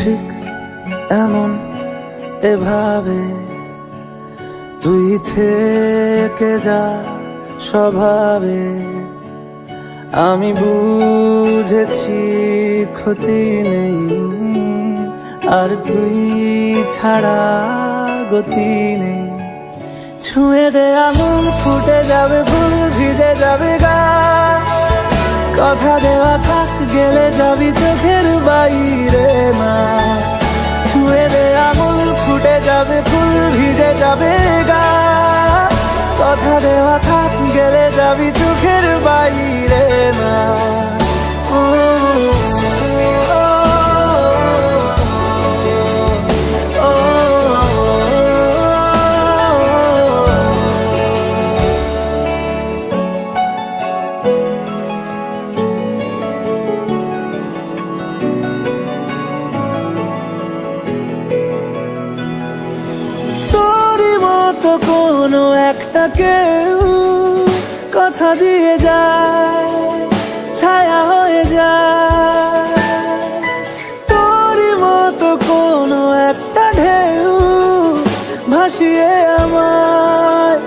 ঠিক এমন এভাবে তুই থেকে যা স্বভাবে। আমি বুঝেছি ক্ষতি নেই, আর তুই ছাড়া গতি নেই। ছুঁয়ে দে আঙুল, ফুটে যাবে ফুল, ভিজে যাবে গা। কথা দেওয়া থাক, গেলে যাবি চোখের বাইরে না। ছুঁয়ে দে আঙুল, ফুটে যাবে ফুল, ভিজে যাবে গা। কথা দেওয়া থাক, গেলে যাবি চোখের বাইরে না। তো কোনো একটা কেউ কথা দিয়ে যায়, ছায়া হয়ে যায়। তোরই মতো কোনো একটা ঢেউ ভাসিয়ে আমায়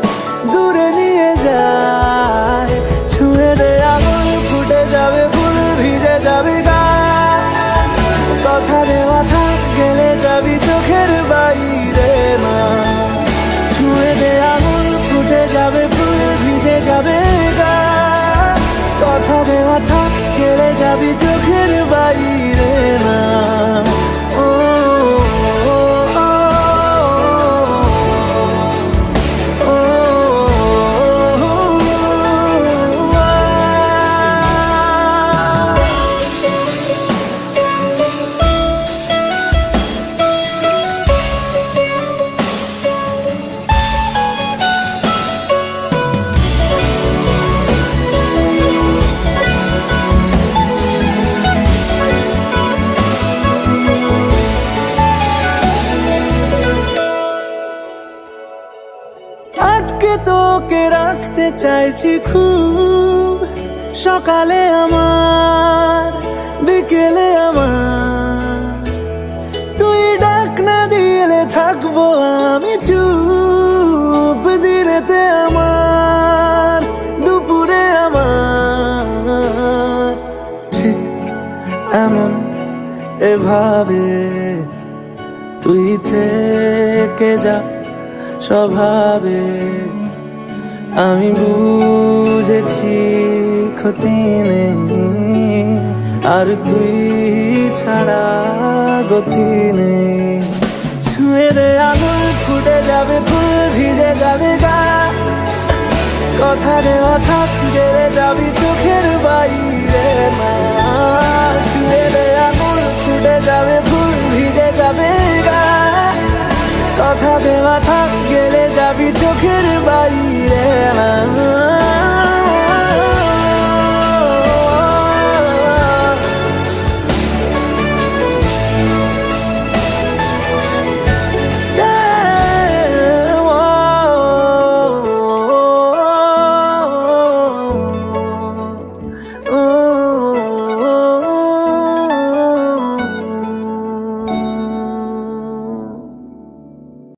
দূরে নিয়ে যায়। ছুঁয়ে দে আঙুল, ফুটে যাবে ফুল, ভিজে যাবে গা। কথা দেওয়া থাক, গেলে যাবি চোখের বাইরে না। ছুঁয়ে দে আঙুল, ফুটে যাবে ফুল, ভিজে যাবে গা। কথা দেওয়া থাক, গেলে যাবি চোখের বাইরে না। আটকে তোকে রাখতে চাইছি খুব, সকালে আমার, বিকেলে আমার। তুই ডাক না দিলে থাকবো আমি চুপ, দিনেতে আমার, দুপুরে আমার। ঠিক এমন এভাবে তুই থেকে যা স্বভাবে। আমি বুঝেছি ক্ষতি নেই, আর তুই ছাড়া গতি নেই। ছুঁয়ে দে আঙুল, ফুটে যাবে ফুল, ভিজে যাবে গা। কথা দেওয়া থাক, গেলে যাবি চোখের বাইরে না।